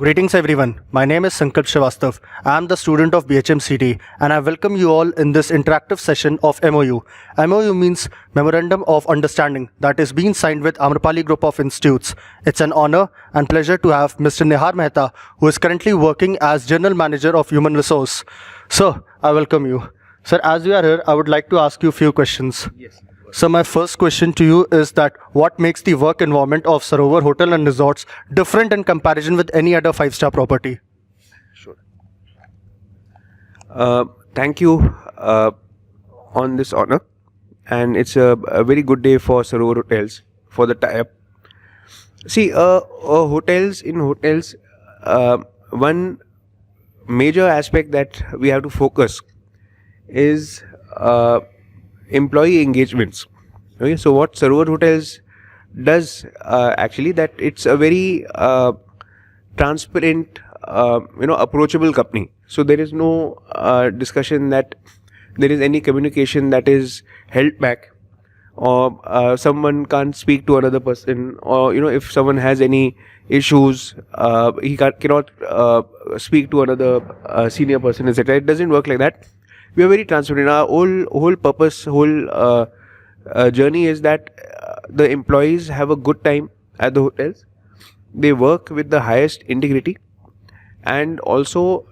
Greetings everyone. My name is Sankalp Srivastav. I am the student of BHMCT and I welcome you all in this interactive session of MoU. MoU means Memorandum of Understanding that is being signed with Amrapali Group of Institutes. It's an honor and pleasure to have Mr. Nihar Mehta, who is currently working as General Manager of Human Resource. Sir, I welcome you. Sir, as you are here, I would like to ask you a few questions. Yes. So my first question to you is that what makes the work environment of Sarovar Hotel and Resorts different in comparison with any other five-star property? Sure. Thank you on this honor, and it's a very good day for Sarovar Hotels for the tie-up. See, hotels, one major aspect that we have to focus is employee engagements. Okay, so what Sarovar Hotels does actually, that it's a very transparent, approachable company. So there is no discussion that there is any communication that is held back, or someone can't speak to another person, or if someone has any issues, he cannot speak to another senior person, etc. It doesn't work like that. We are very transparent. Our whole purpose, journey is that the employees have a good time at the hotels. They work with the highest integrity, and also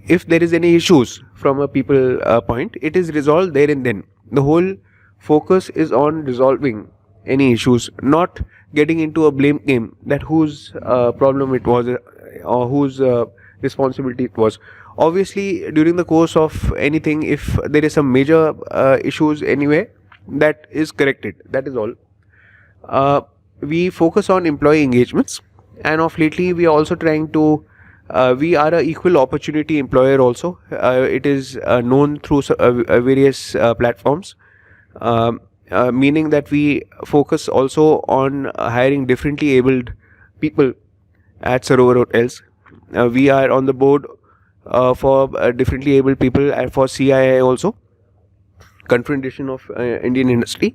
if there is any issues from a people point, it is resolved there and then. The whole focus is on resolving any issues, not getting into a blame game that whose problem it was or whose responsibility it was. Obviously, during the course of anything, if there is some major issues anywhere, that is corrected. That is all. We focus on employee engagements, and of lately we are also trying to. We are an equal opportunity employer also. It is known through various platforms, meaning that we focus also on hiring differently abled people at Sarovar Hotels. We are on the board for differently able people, and for CII also, Confederation of Indian Industry,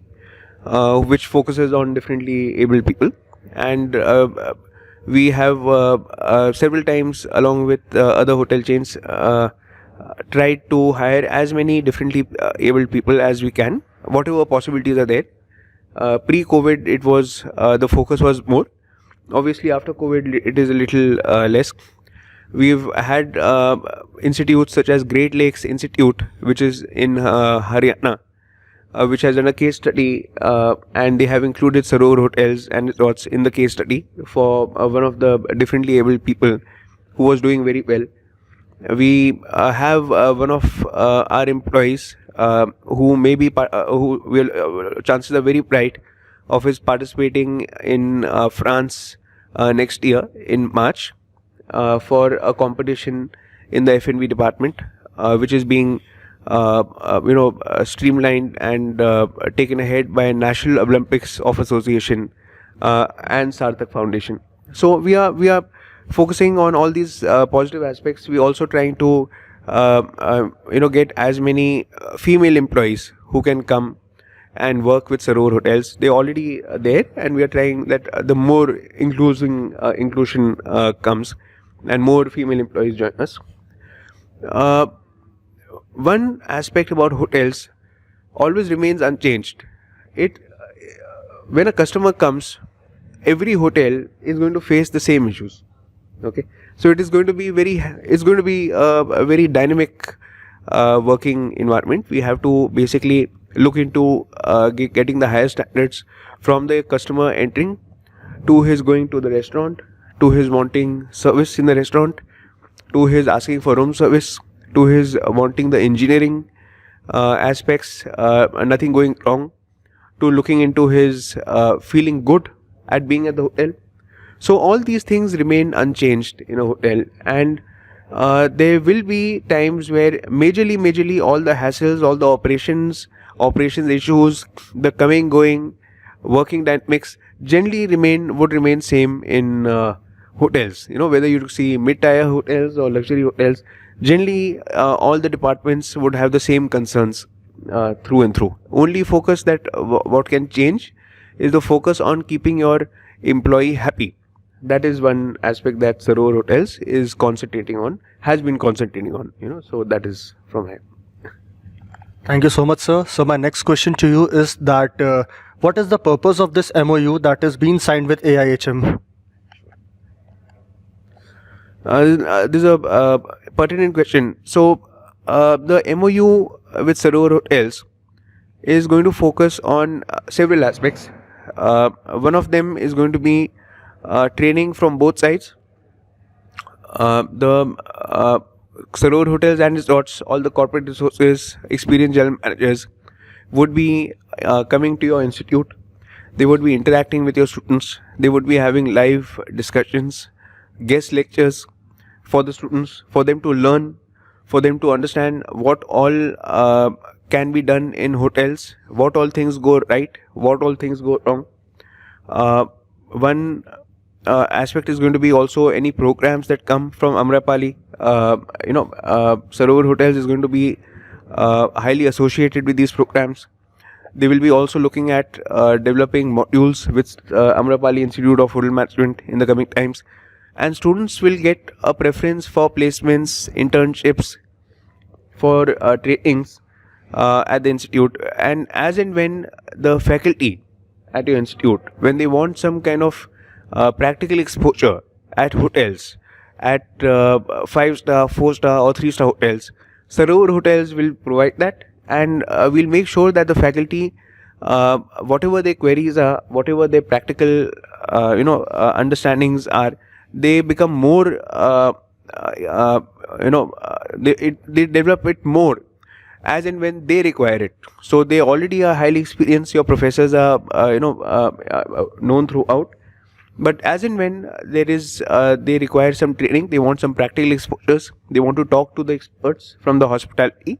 which focuses on differently able people, and we have several times, along with other hotel chains, tried to hire as many differently able people as we can, whatever possibilities are there. Pre-COVID, it was the focus was more. Obviously, after COVID, it is a little less. We've had institutes such as Great Lakes Institute, which is in Haryana, which has done a case study, and they have included Sarovar Hotels and Resorts in the case study for one of the differently able people who was doing very well. We have one of our employees who may be who will chances are very bright of his participating in France next year in March. For a competition in the F&B department, which is being streamlined and taken ahead by National Olympics of Association and Sarthak Foundation. So we are focusing on all these positive aspects. We also trying to get as many female employees who can come and work with Sarovar Hotels. They're already there, and we are trying that the more inclusion comes, and more female employees join us. One aspect about hotels always remains unchanged. When a customer comes, every hotel is going to face the same issues. Okay, so it is going to be a very dynamic working environment. We have to basically look into getting the highest standards from the customer entering, to his going to the restaurant, to his wanting service in the restaurant, to his asking for room service, to his wanting the engineering aspects, nothing going wrong, to looking into his feeling good at being at the hotel. So all these things remain unchanged in a hotel, and there will be times where majorly all the hassles, all the operations issues, the coming going, working dynamics generally would remain same in hotels. Whether you see mid-tier hotels or luxury hotels, generally all the departments would have the same concerns through and through. Only focus that what can change is the focus on keeping your employee happy. that is one aspect that Sarovar Hotels is concentrating on, has been concentrating on, so that is from here. Thank you so much, sir. So my next question to you is that what is the purpose of this MoU that is being signed with AIHM? This is a pertinent question. So the MoU with Sarovar Hotels is going to focus on several aspects. One of them is going to be training from both sides. The Sarovar Hotels and Resorts, all the corporate resources, experienced general managers would be coming to your institute. They would be interacting with your students. They would be having live discussions, guest lectures for the students, for them to learn, for them to understand what all can be done in hotels, what all things go right, what all things go wrong. One aspect is going to be also any programs that come from Amrapali. Sarovar Hotels is going to be highly associated with these programs. They will be also looking at developing modules with Amrapali Institute of Hotel Management in the coming times. And students will get a preference for placements, internships, for trainings at the institute. And as and when the faculty at your institute, when they want some kind of practical exposure at hotels, at 5-star, 4-star or 3-star hotels, Sarovar Hotels will provide that, and we'll make sure that the faculty, whatever their queries are, whatever their practical understandings are, they become more they develop it more as and when they require it. So they already are highly experienced. Your professors are known throughout, but as and when there is they require some training, they want some practical exposures, they want to talk to the experts from the hospitality,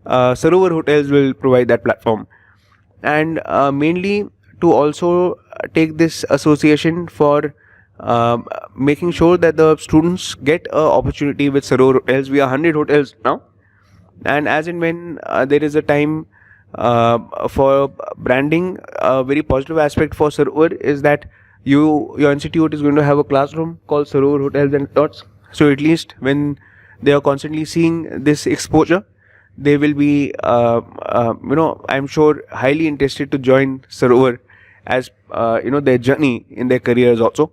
Sarovar Hotels will provide that platform. And mainly to also take this association for making sure that the students get an opportunity with Sarovar Hotels. We are 100 hotels now, and as and when there is a time for branding, a very positive aspect for Sarovar is that your institute is going to have a classroom called Sarovar Hotels and Resorts. So at least when they are constantly seeing this exposure, they will be I'm sure highly interested to join Sarovar as their journey in their careers also.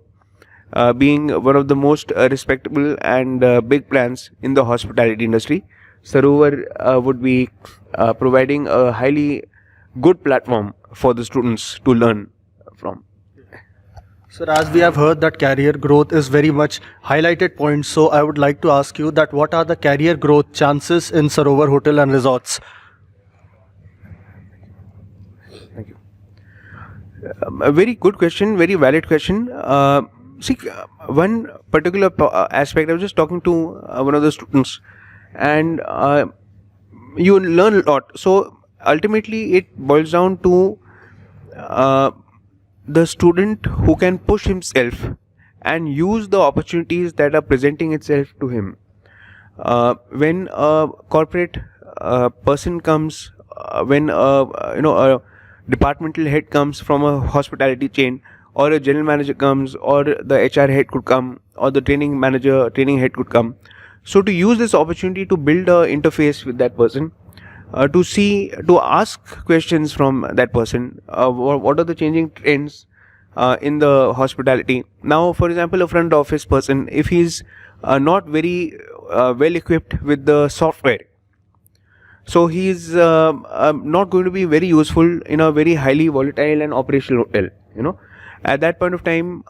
Being one of the most respectable and big brands in the hospitality industry, Sarovar would be providing a highly good platform for the students to learn from. Sir, as we have heard that career growth is very much highlighted point, so I would like to ask you that what are the career growth chances in Sarovar Hotel and Resorts? Thank you. A very good question, very valid question. See, one particular aspect, I was just talking to one of the students, and you learn a lot. So ultimately it boils down to the student who can push himself and use the opportunities that are presenting itself to him. When a corporate person comes, when a departmental head comes from a hospitality chain, or a general manager comes, or the HR head could come, or the training head could come. So to use this opportunity to build a interface with that person, to ask questions from that person, what are the changing trends in the hospitality. Now, for example, a front office person, if he's not very well equipped with the software, so he's not going to be very useful in a very highly volatile and operational hotel. At that point of time,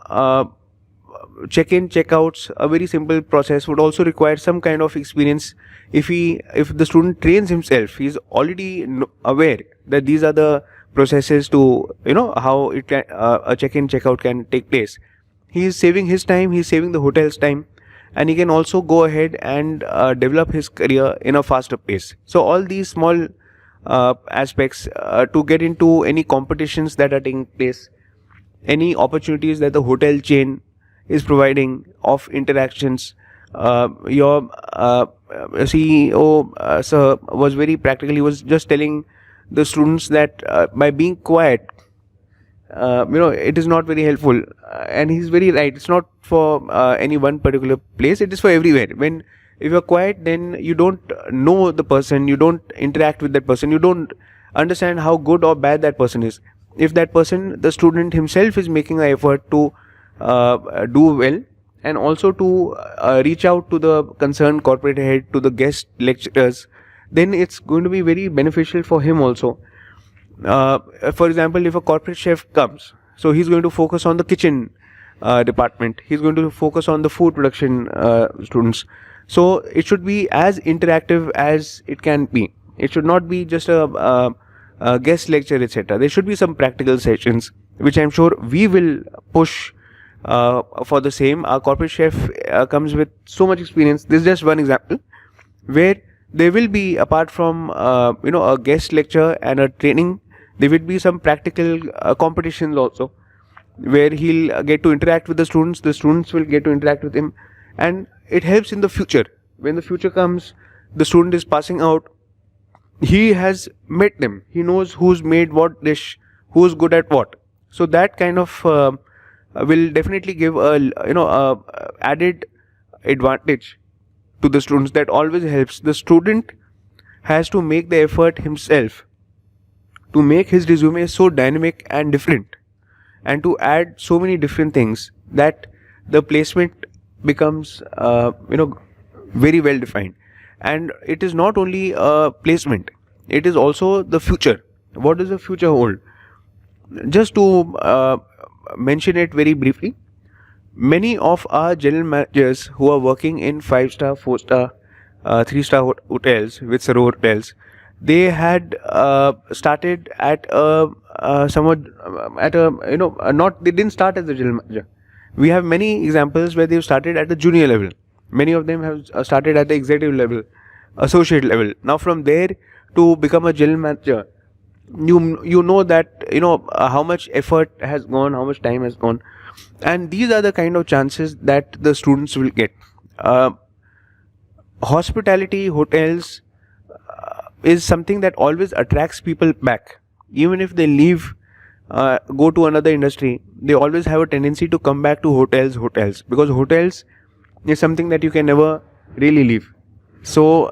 check-in, check-outs, a very simple process would also require some kind of experience. If the student trains himself, he's already aware that these are the processes to how it can, a check-in, check-out can take place. He is saving his time, he is saving the hotel's time, and he can also go ahead and develop his career in a faster pace. So all these small aspects to get into any competitions that are taking place, any opportunities that the hotel chain is providing of interactions. Your CEO sir was very practical. He was just telling the students that by being quiet, it is not very helpful. And he's very right. It's not for any one particular place. It is for everywhere. When if you're quiet, then you don't know the person. You don't interact with that person. You don't understand how good or bad that person is. If that person, the student himself, is making an effort to do well, and also to reach out to the concerned corporate head, to the guest lecturers, then it's going to be very beneficial for him also. For example, if a corporate chef comes, so he's going to focus on the kitchen department, he's going to focus on the food production students. So it should be as interactive as it can be. It should not be just a guest lecture, etc. There should be some practical sessions, which I'm sure we will push for the same. Our corporate chef comes with so much experience. This is just one example where there will be, apart from a guest lecture and a training, there will be some practical competitions also, where he'll get to interact with the students will get to interact with him, and it helps in the future. When the future comes, the student is passing out, he has met them, he knows who's made what dish, who's good at what. So that kind of will definitely give a added advantage to the students. That always helps. The student has to make the effort himself to make his resume so dynamic and different, and to add so many different things, that the placement becomes very well defined. And it is not only a placement, it is also the future. What does the future hold? Just to mention it very briefly, many of our general managers who are working in 5-star, 4-star, 3-star hotels with Sarovar hotels, they had started at they didn't start as a general manager. We have many examples where they've started at the junior level. Many of them have started at the executive level, associate level. Now from there to become a general manager, you know that how much effort has gone, how much time has gone, and these are the kind of chances that the students will get. Hospitality, hotels is something that always attracts people back. Even if they leave, go to another industry, they always have a tendency to come back to hotels, because hotels is something that you can never really leave. So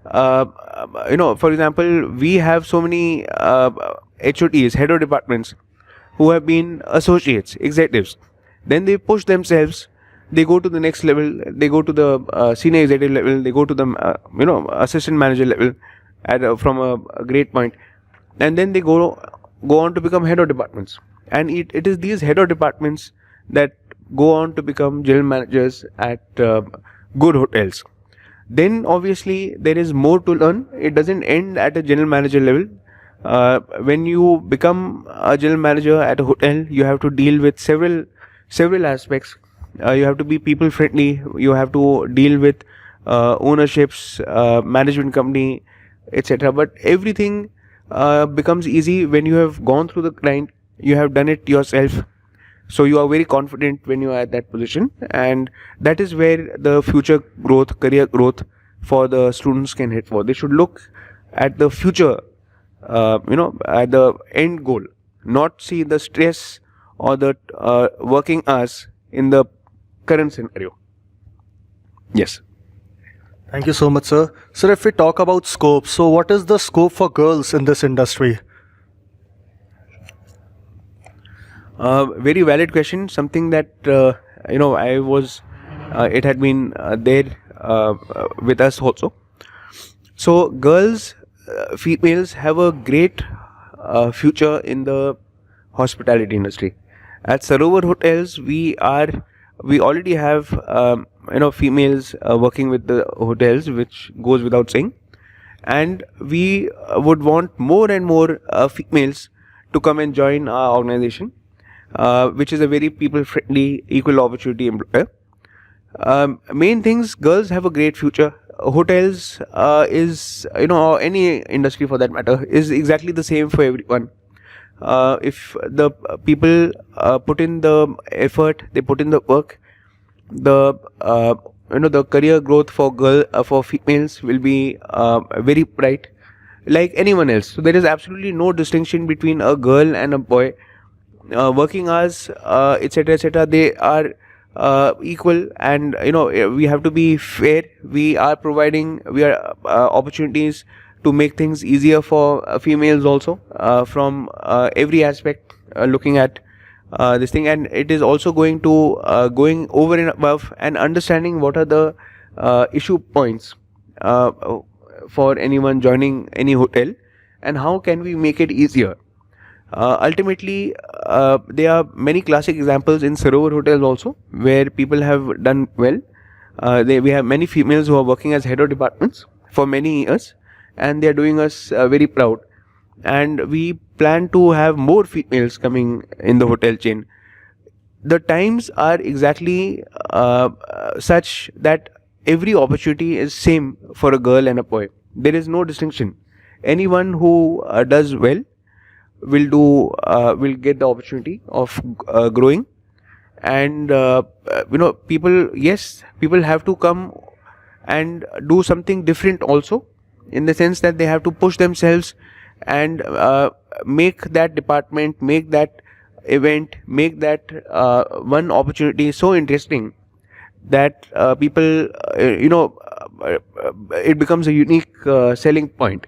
for example, we have so many HODs, head of departments, who have been associates, executives. Then they push themselves, they go to the next level, they go to the senior executive level, they go to the assistant manager level from a great point, and then they go on to become head of departments. And it is these head of departments that go on to become general managers at good hotels. Then obviously there is more to learn. It doesn't end at a general manager level. When you become a general manager at a hotel, you have to deal with several aspects. You have to be people friendly, you have to deal with ownerships, management company, etc. But everything becomes easy when you have gone through the grind, you have done it yourself. So you are very confident when you are at that position, and that is where the future growth, career growth for the students can head for. They should look at the future, at the end goal, not see the stress or the working hours in the current scenario. Yes. Thank you so much, sir. Sir, if we talk about scope, so what is the scope for girls in this industry? Very valid question. Something that I was. It had been there with us also. So girls, females have a great future in the hospitality industry. At Sarovar hotels, we already have females working with the hotels, which goes without saying, and we would want more and more females to come and join our organization, which is a very people friendly, equal opportunity employer. Main things, girls have a great future. Hotels is any industry for that matter is exactly the same for everyone. If the people put in the effort, they put in the work, the career growth for females will be very bright, like anyone else. So there is absolutely no distinction between a girl and a boy. working hours, etc., etc., they are equal, and we have to be fair. We are providing opportunities to make things easier for females also, from every aspect, looking at this thing, and it is also going over and above and understanding what are the issue points uh, for anyone joining any hotel, and how can we make it easier. Ultimately, there are many classic examples in Sarovar hotels also, where people have done well. We have many females who are working as head of departments for many years, and they are doing us very proud. And we plan to have more females coming in the hotel chain. The times are exactly such that every opportunity is same for a girl and a boy. There is no distinction. Anyone who does well will get the opportunity of growing. And people have to come and do something different also, in the sense that they have to push themselves and make that department, make that event, make that one opportunity so interesting that people it becomes a unique selling point.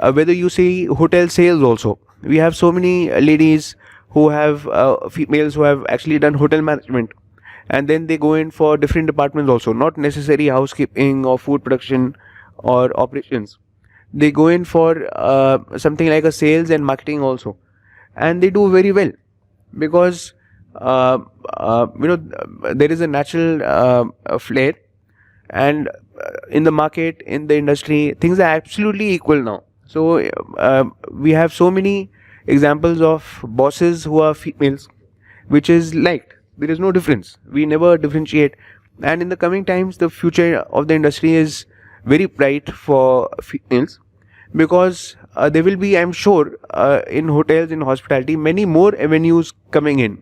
Whether you see hotel sales also, we have so many ladies who have females who have actually done hotel management, and then they go in for different departments also, not necessarily housekeeping or food production or operations. They go in for something like a sales and marketing also, and they do very well, because there is a natural flair, and in the market, in the industry, things are absolutely equal now. So we have so many examples of bosses who are females, which is liked. There is no difference. We never differentiate. And in the coming times, the future of the industry is very bright for females, because there will be, I'm sure, in hotels, in hospitality, many more avenues coming in.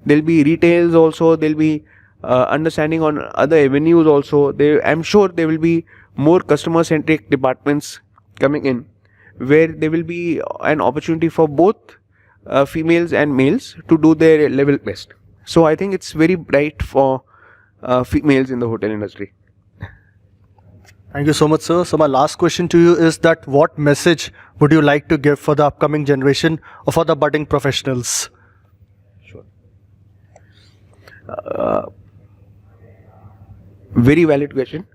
There'll be retails also. There'll be understanding on other avenues also. I'm sure there will be more customer-centric departments coming in, where there will be an opportunity for both females and males to do their level best. So I think it's very bright for females in the hotel industry. Thank you so much, sir. So my last question to you is that what message would you like to give for the upcoming generation or for the budding professionals? Sure. Very valid question.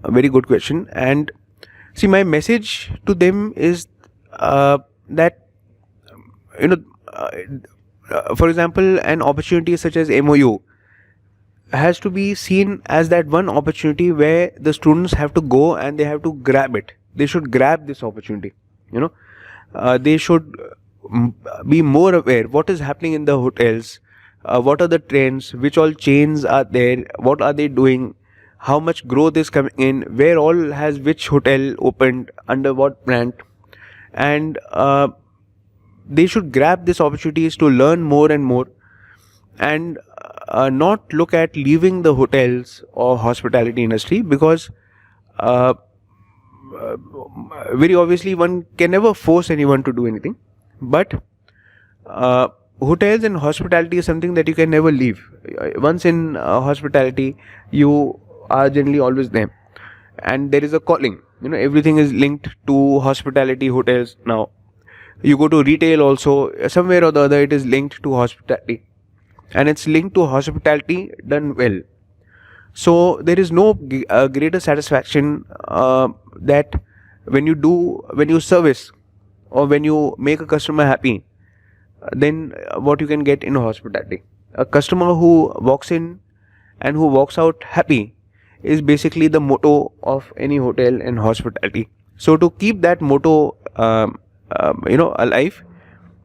A very good question. And see, my message to them is that, for example, an opportunity such as MoU has to be seen as that one opportunity where the students have to go and they have to grab it. They should grab this opportunity. They should be more aware what is happening in the hotels, what are the trends, which all chains are there, what are they doing, how much growth is coming in, where all has which hotel opened, under what brand. And they should grab these opportunities to learn more and more, and not look at leaving the hotels or hospitality industry, because very obviously one can never force anyone to do anything, but hotels and hospitality is something that you can never leave. Once in hospitality, you are generally always there, and there is a calling. Everything is linked to hospitality hotels now. You go to retail also, somewhere or the other it is linked to hospitality, and it's linked to hospitality done well. So there is no greater satisfaction that when you service or when you make a customer happy, then what you can get in hospitality. A customer who walks in and who walks out happy is basically the motto of any hotel and hospitality. So to keep that motto alive,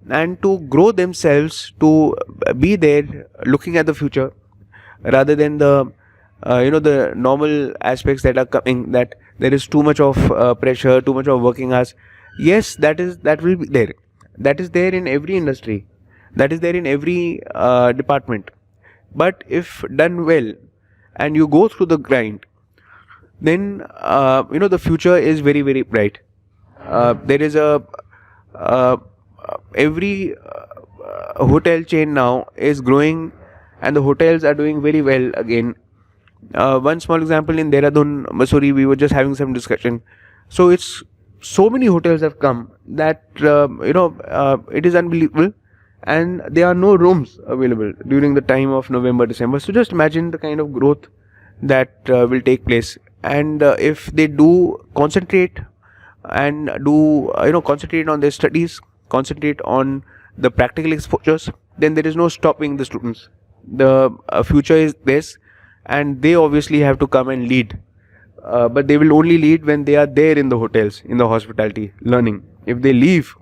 and to grow themselves to be there looking at the future, rather than the the normal aspects that are coming, that there is too much of pressure, too much of working hours. Yes, that will be there. That is there in every industry. That is there in every department. But if done well and you go through the grind, then the future is very, very bright. There is a every hotel chain now is growing, and the hotels are doing very well again. One small example, in Dehradun, Mussoorie, we were just having some discussion. So it's so many hotels have come that it is unbelievable, and there are no rooms available during the time of November, December. So just imagine the kind of growth that will take place. And if they do concentrate and do concentrate on their studies, concentrate on the practical exposures, then there is no stopping the students. The future is this, and they obviously have to come and lead. But they will only lead when they are there in the hotels, in the hospitality, learning. If they leave,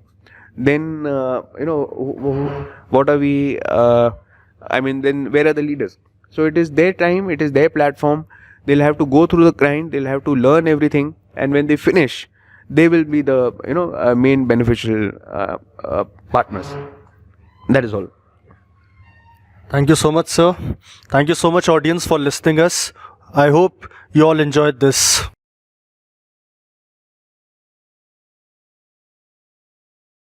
then what are we? Then where are the leaders? So it is their time, it is their platform. They'll have to go through the grind. They'll have to learn everything, and when they finish, they will be the main beneficial partners. That is all. Thank you so much, sir. Thank you so much, audience, for listening us. I hope you all enjoyed this.